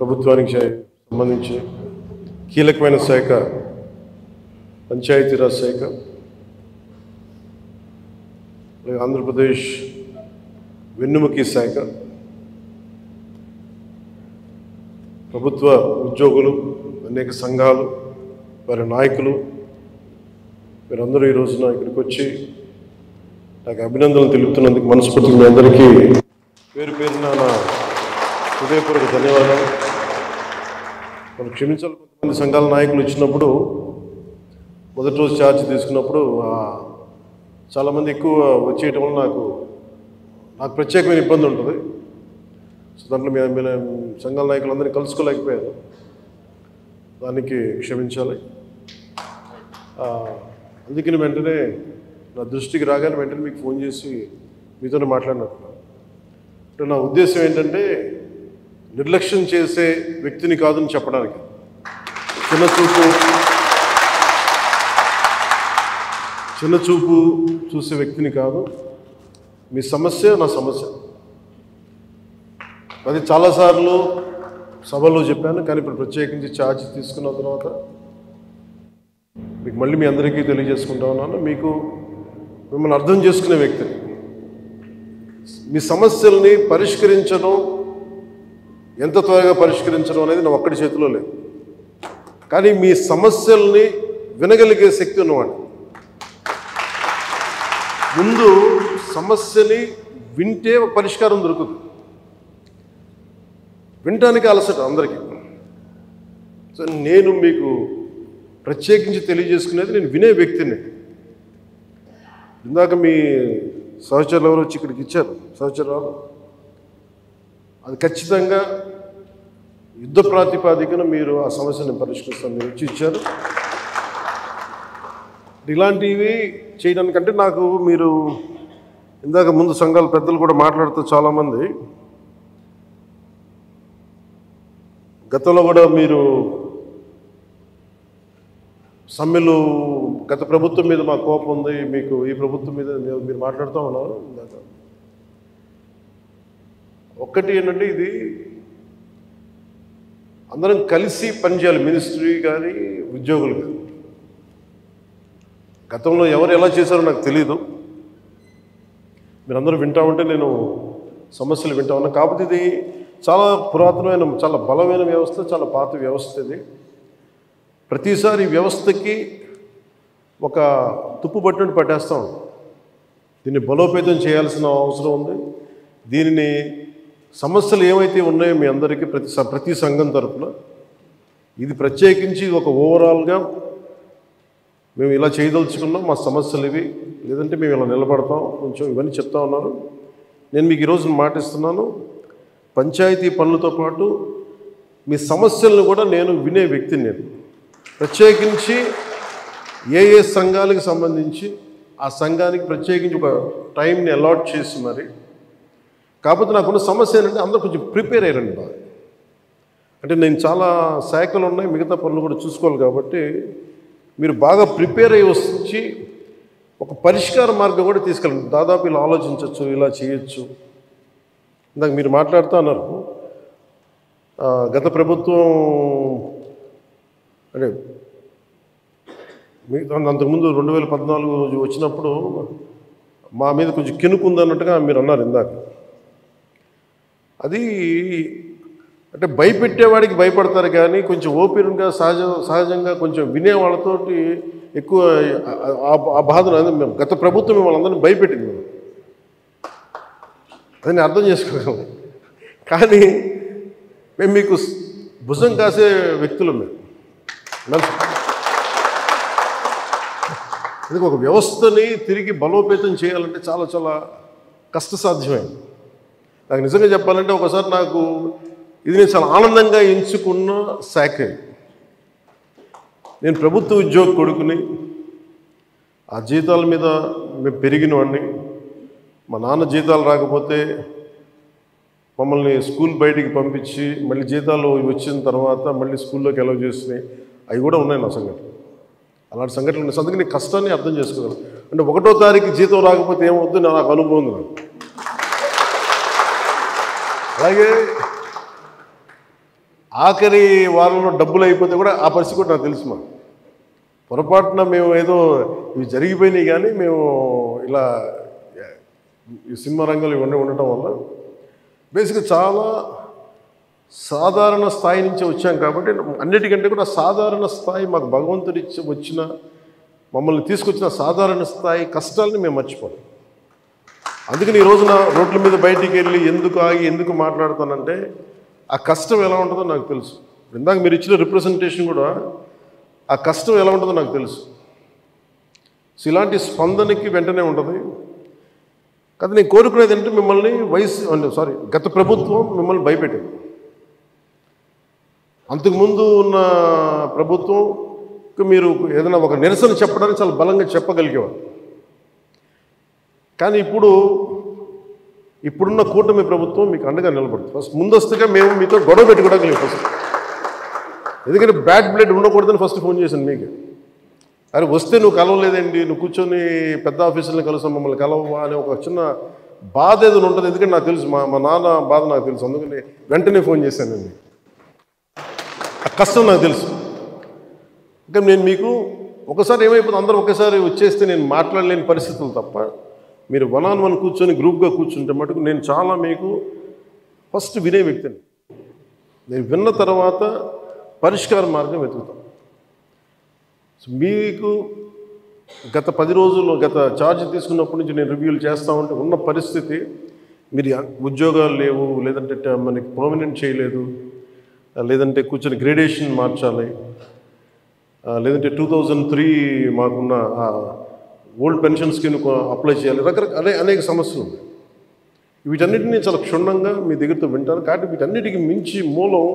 ప్రభుత్వానికి సంబంధించి కీలకమైన శాఖ పంచాయతీరాజ్ శాఖ, ఆంధ్రప్రదేశ్ వెన్నుముకి శాఖ, ప్రభుత్వ ఉద్యోగులు, అనేక సంఘాలు, వారి నాయకులు, మీరందరూ ఈ రోజున ఇక్కడికి వచ్చి నాకు అభినందనలు తెలుపుతున్నందుకు మనస్ఫూర్తిగా మీ అందరికీ పేరు పేరున నా హృదయపూర్వక ధన్యవాదాలు. మనం క్షమించాలి, కొంతమంది సంఘాల నాయకులు వచ్చినప్పుడు మొదటి రోజు ఛార్జ్ తీసుకున్నప్పుడు చాలామంది ఎక్కువ వచ్చేయటం వల్ల నాకు ప్రత్యేకమైన ఇబ్బంది ఉంటుంది. సో దాంట్లో మేము సంఘాల నాయకులందరినీ కలుసుకోలేకపోయారు, దానికి క్షమించాలి. అందుకని వెంటనే నా దృష్టికి రాగానే వెంటనే మీకు ఫోన్ చేసి మీతోనే మాట్లాడినట్టున్నాను. అంటే నా ఉద్దేశం ఏంటంటే నిర్లక్ష్యం చేసే వ్యక్తిని కాదని చెప్పడానికి, చిన్న చూపు చూసే వ్యక్తిని కాదు. మీ సమస్య నా సమస్య, అది చాలాసార్లు సభలో చెప్పాను. కానీ ఇప్పుడు ప్రత్యేకించి ఛార్జ్ తీసుకున్న తర్వాత మీకు మళ్ళీ మీ అందరికీ తెలియజేసుకుంటా ఉన్నాను. మిమ్మల్ని అర్థం చేసుకునే వ్యక్తిని, మీ సమస్యల్ని పరిష్కరించడం, ఎంత త్వరగా పరిష్కరించడం అనేది నా ఒక్కడి చేతిలో లేదు. కానీ మీ సమస్యల్ని వినగలిగే శక్తి ఉన్నవాడు. ముందు సమస్యని వింటే పరిష్కారం దొరుకుతుంది. వినటానికి అలసట అందరికీ. సో నేను మీకు ప్రత్యేకించి తెలియజేసుకునేది, నేను వినే వ్యక్తిని. ఇందాక మీ సహచరులు ఎవరు వచ్చి ఇక్కడికి ఇచ్చారు, సహచరాలు, అది ఖచ్చితంగా యుద్ధ ప్రాతిపాదికన మీరు ఆ సమస్యను పరిష్కరిస్తాను మీరు వచ్చి ఇచ్చారు. ఇలాంటివి చేయడానికంటే నాకు మీరు ఇందాక ముందు సంఘాల పెద్దలు కూడా మాట్లాడుతూ చాలామంది గతంలో కూడా మీరు సమ్మెలు, గత ప్రభుత్వం మీద మా కోపం ఉంది, మీకు ఈ ప్రభుత్వం మీద మీరు మాట్లాడుతూ ఉన్నారు ఇందాక. ఒక్కటి ఏంటంటే ఇది అందరం కలిసి పనిచేయాలి, మినిస్ట్రీ కానీ ఉద్యోగులు కానీ. గతంలో ఎవరు ఎలా చేశారో నాకు తెలీదు, మీరందరూ వింటా ఉంటే నేను సమస్యలు వింటా ఉన్నా. కాకపోతే ఇది చాలా పురాతనమైన, చాలా బలమైన వ్యవస్థ, చాలా పాత వ్యవస్థ. ఇది ప్రతిసారి వ్యవస్థకి ఒక తుప్పు పట్టినట్టు పట్టేస్తాం. దీన్ని బలోపేతం చేయాల్సిన అవసరం ఉంది. దీనిని సమస్యలు ఏమైతే ఉన్నాయో మీ అందరికీ ప్రతి సంఘం తరఫున ఇది ప్రత్యేకించి ఒక ఓవరాల్గా మేము ఇలా చేయదలుచుకున్నాం, మా సమస్యలు ఇవి, లేదంటే మేము ఇలా నిలబడతాం, కొంచెం ఇవన్నీ చెప్తా ఉన్నారు. నేను మీకు ఈరోజు మాటిస్తున్నాను, పంచాయతీ పనులతో పాటు మీ సమస్యలను కూడా నేను వినే వ్యక్తిని. నేను ప్రత్యేకించి ఏ సంఘాలకు సంబంధించి ఆ సంఘానికి ప్రత్యేకించి ఒక టైంని అలాట్ చేసి మరి. కాకపోతే నాకున్న సమస్య ఏంటంటే అందరూ కొంచెం ప్రిపేర్ అయ్యారండి బాగా. అంటే నేను చాలా శాఖలు ఉన్నాయి, మిగతా పనులు కూడా చూసుకోవాలి. కాబట్టి మీరు బాగా ప్రిపేర్ అయ్యి వచ్చి ఒక పరిష్కార మార్గం కూడా తీసుకెళ్ళండి. దాదాపు ఇలా ఆలోచించవచ్చు, ఇలా చేయొచ్చు. ఇందాక మీరు మాట్లాడుతూ అన్నారు, గత ప్రభుత్వం అంటే అంతకుముందు 2014 వచ్చినప్పుడు మా మీద కొంచెం కెనుకుందన్నట్టుగా మీరు అన్నారు ఇందాక. అది అంటే భయపెట్టేవాడికి భయపడతారు, కానీ కొంచెం ఓపెన్గా సహజంగా కొంచెం వినే వాళ్ళతోటి ఎక్కువ ఆ బాధను మేము గత ప్రభుత్వం మిమ్మల్ని అందరినీ భయపెట్టింది. మేము అదని అర్థం చేసుకోగలం. కానీ మేము మీకు భుజం కాసే వ్యక్తులు. మేము అందుకే ఒక వ్యవస్థని తిరిగి బలోపేతం చేయాలంటే చాలా చాలా కష్టసాధ్యమైంది. నాకు నిజంగా చెప్పాలంటే ఒకసారి నాకు ఇది నేను చాలా ఆనందంగా ఎంచుకున్న శాఖ. నేను ప్రభుత్వ ఉద్యోగ కొడుకుని, ఆ జీతాల మీద మేము పెరిగిన వాడిని. మా నాన్న జీతాలు రాకపోతే మమ్మల్ని స్కూల్ బయటికి పంపించి మళ్ళీ జీతాలు వచ్చిన తర్వాత మళ్ళీ స్కూల్లోకి అలౌ చేసినాయి, అవి కూడా ఉన్నాయి నా సంఘటన. అలాంటి సంఘటనలు ఉన్నాయి. అందుకని కష్టాన్ని అర్థం చేసుకోగలను. అంటే 1వ తారీఖు జీతం రాకపోతే ఏమవుద్దు నాకు అనుభవం ఉంది. నాకు అలాగే ఆఖరి వారంలో డబ్బులు అయిపోతే కూడా ఆ పరిస్థితి కూడా నాకు తెలుసు. మా పొరపాటున మేము ఏదో ఇవి జరిగిపోయినాయి, కానీ మేము ఇలా ఈ సినిమా రంగంలో ఇవన్నీ ఉండటం వల్ల బేసిక్గా చాలా సాధారణ స్థాయి నుంచి వచ్చాం కాబట్టి అన్నిటికంటే కూడా సాధారణ స్థాయి మాకు భగవంతుడి వచ్చిన మమ్మల్ని తీసుకొచ్చిన సాధారణ స్థాయి కష్టాలని మేము మర్చిపోం. అందుకని ఈ రోజున రోడ్ల మీద బయటికి వెళ్ళి ఎందుకు ఆగి ఎందుకు మాట్లాడుతానంటే ఆ కష్టం ఎలా ఉంటుందో నాకు తెలుసు. ఇందాక మీరు ఇచ్చిన రిప్రజెంటేషన్ కూడా ఆ కష్టం ఎలా ఉంటుందో నాకు తెలుసు. సో ఇలాంటి స్పందనకి వెంటనే ఉంటుంది. కానీ నేను కోరుకునేది ఏంటంటే మిమ్మల్ని గత ప్రభుత్వం మిమ్మల్ని భయపెట్టింది. అంతకుముందు ఉన్న ప్రభుత్వంకి మీరు ఏదైనా ఒక నిరసన చెప్పడానికి చాలా బలంగా చెప్పగలిగేవారు. కానీ ఇప్పుడున్న కూటమి ప్రభుత్వం మీకు అండగా నిలబడుతుంది. ఫస్ట్ ముందస్తుగా మేము మీతో గొడవ పెట్టుకోవడానికి ఫస్ట్, ఎందుకంటే బ్యాడ్ బ్లడ్ ఉండకూడదని ఫస్ట్ ఫోన్ చేశాను మీకు. అరే వస్తే నువ్వు కలవలేదండి, నువ్వు కూర్చొని పెద్ద ఆఫీసులను కలుస్తాం, మమ్మల్ని కలవవా అనే ఒక చిన్న బాధ ఏదైనా ఉంటుంది. ఎందుకంటే నాకు తెలుసు, మా నాన్న బాధ నాకు తెలుసు. అందుకని వెంటనే ఫోన్ చేశానండి. ఆ కష్టం నాకు తెలుసు. ఇంకా నేను మీకు ఒకసారి ఏమైపోతుంది, అందరూ ఒకేసారి వచ్చేస్తే నేను మాట్లాడలేని పరిస్థితులు తప్ప మీరు 1-on-1 కూర్చొని గ్రూప్గా కూర్చుంటే మటుకు నేను చాలా మీకు ఫస్ట్ వినే వ్యక్తిని. నేను విన్న తర్వాత పరిష్కార మార్గం వెతుకుతాను. సో మీకు గత 10 రోజుల్లో గత ఛార్జ్ తీసుకున్నప్పటి నుంచి నేను రివ్యూలు చేస్తూ ఉంటే ఉన్న పరిస్థితి, మీరు ఉద్యోగాలు లేవు, లేదంటే మనకి పర్మనెంట్ చేయలేదు, లేదంటే కూర్చొని గ్రేడేషన్ మార్చాలి, లేదంటే 2003 మాకున్న ఓల్డ్ పెన్షన్ స్కీమ్ అప్లై చేయాలి, రకరకాల అనేక సమస్యలు ఉన్నాయి. వీటన్నిటినీ చాలా క్షుణ్ణంగా మీ దగ్గరతో వింటారు. కాబట్టి వీటన్నిటికీ మించి మూలం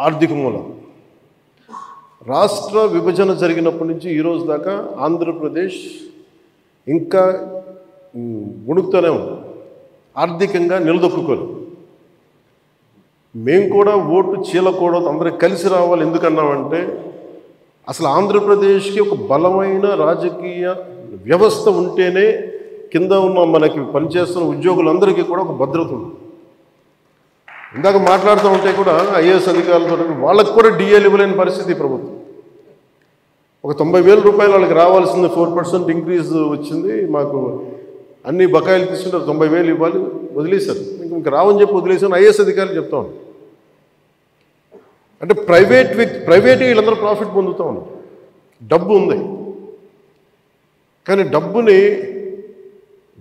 ఆర్థిక మూలం. రాష్ట్ర విభజన జరిగినప్పటి నుంచి ఈరోజు దాకా ఆంధ్రప్రదేశ్ ఇంకా ఉణుకుతూనే ఉంది, ఆర్థికంగా నిలదొక్కుకోలేదు. మేము కూడా ఓటు చీలకూడదు, అందరికి కలిసి రావాలి. ఎందుకన్నామంటే అసలు ఆంధ్రప్రదేశ్కి ఒక బలమైన రాజకీయ వ్యవస్థ ఉంటేనే కింద ఉన్న మనకి పనిచేస్తున్న ఉద్యోగులందరికీ కూడా ఒక భద్రత ఉంది. ఇందాక మాట్లాడుతూ ఉంటే కూడా ఐఏఎస్ అధికారులతో వాళ్ళకు కూడా డిఏలు ఇవ్వలేని పరిస్థితి ప్రభుత్వం. ఒక 90,000 రూపాయలు వాళ్ళకి రావాల్సింది 4% ఇంక్రీజ్ వచ్చింది. మాకు అన్ని బకాయిలు తీసుకుంటారు, 90,000 ఇవ్వాలి, వదిలేశారు. ఇంక రావని చెప్పి వదిలేసాను. ఐఏఎస్ అధికారులు చెప్తా ఉన్నాను. అంటే ప్రైవేట్ వీళ్ళందరూ ప్రాఫిట్ పొందుతూ ఉన్నారు. డబ్బు ఉంది, కానీ డబ్బుని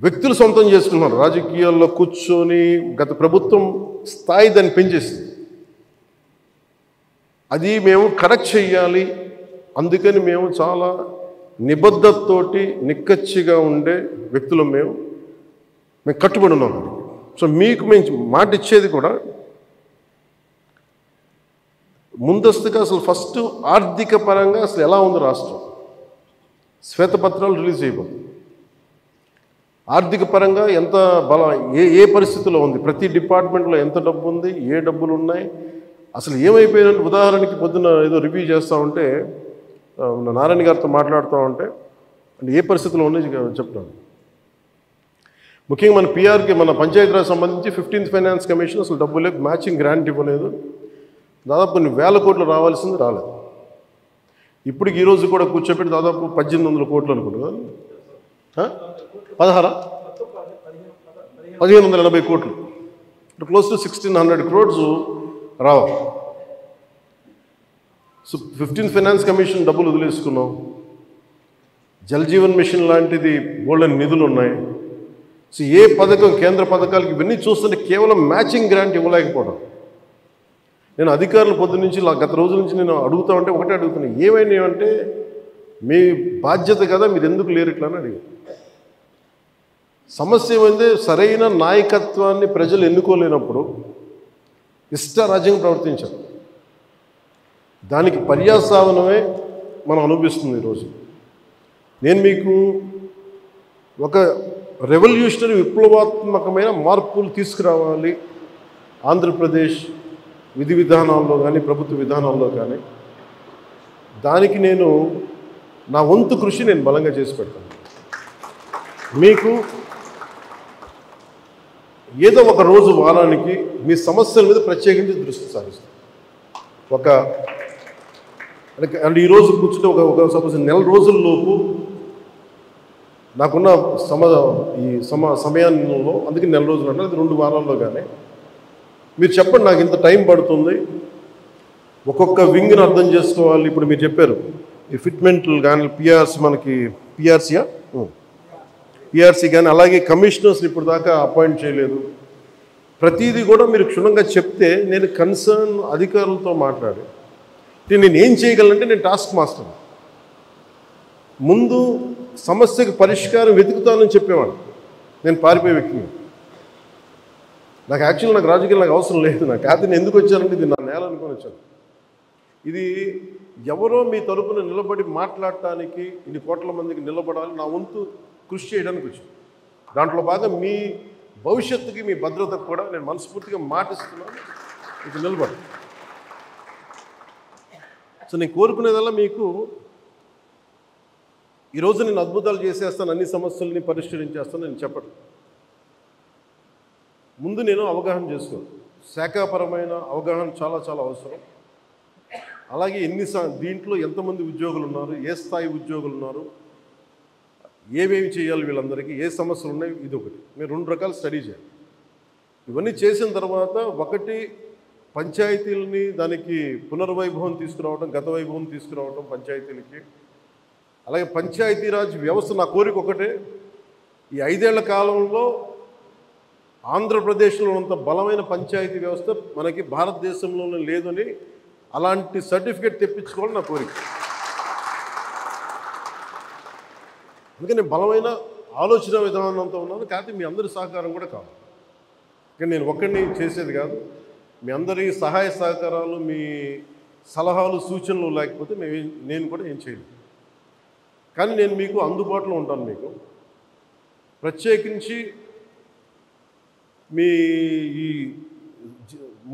వ్యక్తులు సొంతం చేసుకున్నారు. రాజకీయాల్లో కూర్చొని గత ప్రభుత్వం స్థాయి దాన్ని పెంచేసింది. అది మేము కరెక్ట్ చేయాలి. అందుకని మేము చాలా నిబద్ధతతోటి నిక్కచ్చిగా ఉండే వ్యక్తులు మేము కట్టుబడి ఉన్నాం. సో మీకు మేము మాట ఇచ్చేది కూడా ముందస్తుగా అసలు ఫస్ట్ ఆర్థిక పరంగా అసలు ఎలా ఉంది రాష్ట్రం, శ్వేతపత్రాలు రిలీజ్ చేయబోతుంది. ఆర్థిక పరంగా ఎంత బలం, ఏ పరిస్థితిలో ఉంది, ప్రతి డిపార్ట్మెంట్లో ఎంత డబ్బు ఉంది, ఏ డబ్బులు ఉన్నాయి, అసలు ఏమైపోయిన. ఉదాహరణకి పొద్దున ఏదో రివ్యూ చేస్తూ ఉంటే నారాయణ గారితో మాట్లాడుతూ ఉంటే అంటే ఏ పరిస్థితిలో ఉన్నాయి చెప్తాను. ముఖ్యంగా మన పిఆర్కి, మన పంచాయతీరాజ్ సంబంధించి 15th ఫైనాన్స్ కమిషన్ అసలు డబ్బులే, మ్యాచింగ్ గ్రాంట్ ఇవ్వలేదు. దాదాపు కొన్ని వేల కోట్లు రావాల్సింది రాలేదు. ఇప్పటికి ఈరోజు కూడా కూర్చోబెట్టి దాదాపు 1800 కోట్లు అనుకుంటున్నాను. 1580 కోట్లు, క్లోజ్ టు 1600 crores రావాలి. సో 15th ఫైనాన్స్ కమిషన్ డబ్బులు వదిలేసుకున్నాం. జల్ జీవన్ మిషన్ లాంటిది గోల్డెన్ నిధులు ఉన్నాయి. సో ఏ పథకం, కేంద్ర పథకాలకి ఇవన్నీ చూస్తుంటే కేవలం మ్యాచింగ్ గ్రాంట్ ఇవ్వలేకపోవడం. నేను అధికారులు పొద్దు నుంచి గత రోజుల నుంచి నేను అడుగుతా ఉంటే ఒకటే అడుగుతున్నాను, ఏమైనా మీ బాధ్యత కదా, మీరు ఎందుకు లేరు ఇట్లా అని అడిగాను. సమస్య ఏమైంది, సరైన నాయకత్వాన్ని ప్రజలు ఎన్నుకోలేనప్పుడు ఇష్టారాజ్యంగా ప్రవర్తించారు. దానికి పర్యావసానమే మనం అనుభవిస్తుంది ఈరోజు. నేను మీకు ఒక రెవల్యూషనరీ విప్లవాత్మకమైన మార్పులు తీసుకురావాలి ఆంధ్రప్రదేశ్ విధి విధానాల్లో కానీ ప్రభుత్వ విధానాల్లో కానీ, దానికి నేను నా వంతు కృషి నేను బలంగా చేసి పెడతాను. మీకు ఏదో ఒక రోజు వారానికి మీ సమస్యల మీద ప్రత్యేకించి దృష్టి సారిస్తాం. అంటే ఈరోజు కూర్చుంటే ఒక సపోజ్ నెల రోజుల్లోపు నాకున్న సమయంలో, అందుకే నెల రోజులు అంటే అది 2 వారాల్లో కానీ మీరు చెప్పండి, నాకు ఇంత టైం పడుతుంది, ఒక్కొక్క వింగ్ని అర్థం చేసుకోవాలి. ఇప్పుడు మీరు చెప్పారు ఈ ఫిట్మెంట్లు కానీ మనకి పిఆర్సీ కానీ, అలాగే కమిషనర్స్ని ఇప్పుడు దాకా అపాయింట్ చేయలేదు. ప్రతిదీ కూడా మీరు క్షుణ్ణంగా చెప్తే నేను కన్సర్న్ అధికారులతో మాట్లాడి నేను ఏం చేయగలంటే, నేను టాస్క్ మాస్టర్ ముందు సమస్యకు పరిష్కారం వెతుకుతానని చెప్పేవాడు. నేను పారిపోయే వ్యక్తిని. నాకు రాజకీయాలు నాకు అవసరం లేదు. నాకు నేను ఎందుకు వచ్చానంటే ఇది నా నేల అనుకొని వచ్చాను. ఇది ఎవరో మీ తరపున నిలబడి మాట్లాడటానికి ఇన్ని కోట్ల మందికి నిలబడాలి, నా వంతు కృషి చేయడానికి వచ్చాను. దాంట్లో భాగం మీ భవిష్యత్తుకి, మీ భద్రతకు కూడా నేను మనస్ఫూర్తిగా మాటిస్తున్నాను, ఇది నిలబడి. సో నేను కోరుకునేదల్లా మీకు ఈరోజు నేను అద్భుతాలు చేసేస్తాను, అన్ని సమస్యల్ని పరిష్కరించేస్తాను నేను చెప్పను. ముందు నేను అవగాహన చేసుకోను. శాఖాపరమైన అవగాహన చాలా చాలా అవసరం. అలాగే దీంట్లో ఎంతమంది ఉద్యోగులు ఉన్నారు, ఏ స్థాయి ఉద్యోగులు ఉన్నారు, ఏమేమి చేయాలి, వీళ్ళందరికీ ఏ సమస్యలు ఉన్నాయి, ఇది ఒకటి. మీరు 2 రకాలు స్టడీ చేయాలి. ఇవన్నీ చేసిన తర్వాత ఒకటి పంచాయతీలని దానికి పునర్వైభవం తీసుకురావడం, గత వైభవం తీసుకురావడం పంచాయతీలకి. అలాగే పంచాయతీరాజ్ వ్యవస్థ నా కోరిక ఒకటే, ఈ 5 ఏళ్ల కాలంలో ఆంధ్రప్రదేశ్లో ఉన్నంత బలమైన పంచాయతీ వ్యవస్థ మనకి భారతదేశంలోనే లేదని అలాంటి సర్టిఫికేట్ తెప్పించుకోవాలని నా కోరిక. అందుకని నేను బలమైన ఆలోచన విధానంతో ఉన్నాను. కాకపోతే మీ అందరి సహకారం కూడా కావాలి. కానీ నేను ఒక్కడిని చేసేది కాదు. మీ అందరి సహాయ సహకారాలు, మీ సలహాలు, సూచనలు లేకపోతే నేను కూడా ఏం చేయను. కానీ నేను మీకు అందుబాటులో ఉంటాను. మీకు ప్రత్యేకించి మీ ఈ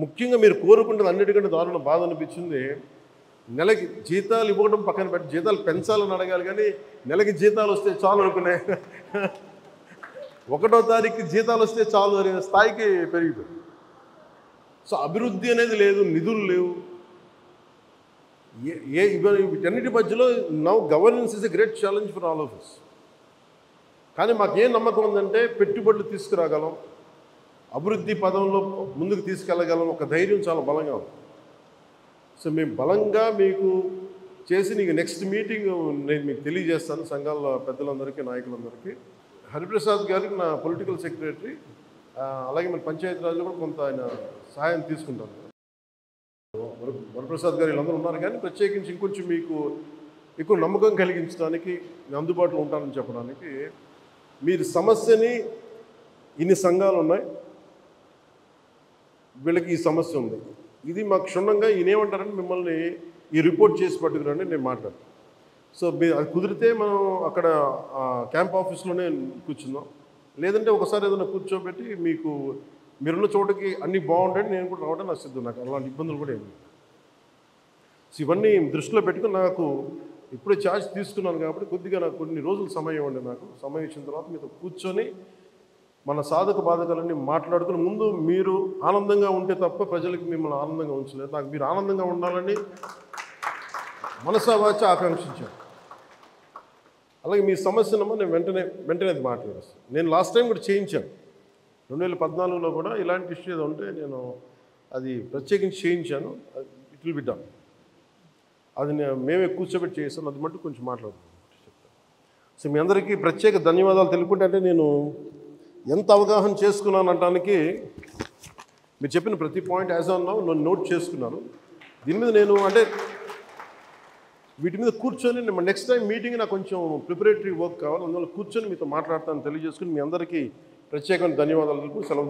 ముఖ్యంగా మీరు కోరుకుంటుంది అన్నిటికంటే దారుణ బాధ అనిపించింది, నెలకి జీతాలు ఇవ్వడం పక్కన పెట్టి జీతాలు పెంచాలని అడగాలి, కానీ నెలకి జీతాలు వస్తే చాలు అనుకునే 1వ తారీఖు జీతాలు వస్తే చాలు అనే స్థాయికి పెరిగిపోయింది. సో అభివృద్ధి అనేది లేదు, నిధులు లేవు. వీటన్నిటి మధ్యలో now governance is a great challenge for all of us. కానీ మాకేం నమ్మకం ఉందంటే పెట్టుబడులు తీసుకురాగలం, అభివృద్ధి పదంలో ముందుకు తీసుకెళ్ళగలం, ఒక ధైర్యం చాలా బలంగా ఉంది. సో మేము బలంగా మీకు చేసి నీకు నెక్స్ట్ మీటింగ్ నేను మీకు తెలియజేస్తాను, సంఘాల పెద్దలందరికీ, నాయకులందరికీ. హరిప్రసాద్ గారికి నా పొలిటికల్ సెక్రటరీ, అలాగే మన పంచాయతీరాజ్లో కూడా కొంత ఆయన సహాయం తీసుకుంటాను. వరప్రసాద్ గారు వీళ్ళందరూ ఉన్నారు. కానీ ప్రత్యేకించి ఇంకొంచెం మీకు ఎక్కువ నమ్మకం కలిగించడానికి నేను అందుబాటులో ఉంటానని చెప్పడానికి, మీరు సమస్యని ఇన్ని సంఘాలు ఉన్నాయి, వీళ్ళకి ఈ సమస్య ఉంది, ఇది మాకు క్షుణ్ణంగా ఈయనేమంటారని మిమ్మల్ని ఈ రిపోర్ట్ చేసి పట్టుకురండి నేను మాట్లాడతాను. సో మీరు అది కుదిరితే మనం అక్కడ క్యాంప్ ఆఫీస్లోనే కూర్చుందాం, లేదంటే ఒకసారి ఏదైనా కూర్చోబెట్టి మీకు మీరున్న చోటకి అన్నీ బాగుంటాయి, నేను కూడా రావడం నాకు సిద్ధం. నాకు అలాంటి ఇబ్బందులు కూడా ఏమి. సో ఇవన్నీ దృష్టిలో పెట్టుకుని నాకు ఇప్పుడే ఛార్జ్ తీసుకున్నాను కాబట్టి కొద్దిగా నాకు కొన్ని రోజులు సమయం ఇవ్వండి. నాకు సమయం ఇచ్చిన తర్వాత మీతో కూర్చొని మన సాధక బాధకాలన్నీ మాట్లాడుకుని, ముందు మీరు ఆనందంగా ఉంటే తప్ప ప్రజలకి మిమ్మల్ని ఆనందంగా ఉంచలేదు. నాకు మీరు ఆనందంగా ఉండాలని మనసావాచ ఆకాంక్షించాను. అలాగే మీ సమస్యనమ్మా నేను వెంటనే అది మాట్లాడేస్తాను. నేను లాస్ట్ టైం కూడా చేయించాను, 2014లో కూడా ఇలాంటి ఇష్యూ ఏదో ఉంటే నేను అది ప్రత్యేకించి చేయించాను. It will be done. అది మేమే కూర్చోబెట్టి చేస్తాను, అది మట్టు కొంచెం మాట్లాడుతున్నాను చెప్తాను. సో మీ అందరికీ ప్రత్యేక ధన్యవాదాలు తెలుపుకుంటే, అంటే నేను ఎంత అవగాహన చేసుకున్నాను అనడానికి మీరు చెప్పిన ప్రతి పాయింట్ యాజ్ ఆన్ నౌ నేను నోట్ చేసుకున్నాను. దీని మీద నేను అంటే వీటి మీద కూర్చొని నెక్స్ట్ టైం మీటింగ్ నాకు కొంచెం ప్రిపరేటరీ వర్క్ కావాలి, అందువల్ల కూర్చొని మీతో మాట్లాడతాను తెలియజేసుకుని మీ అందరికీ ప్రత్యేకమైన ధన్యవాదాలు తెలుపు సెలవు.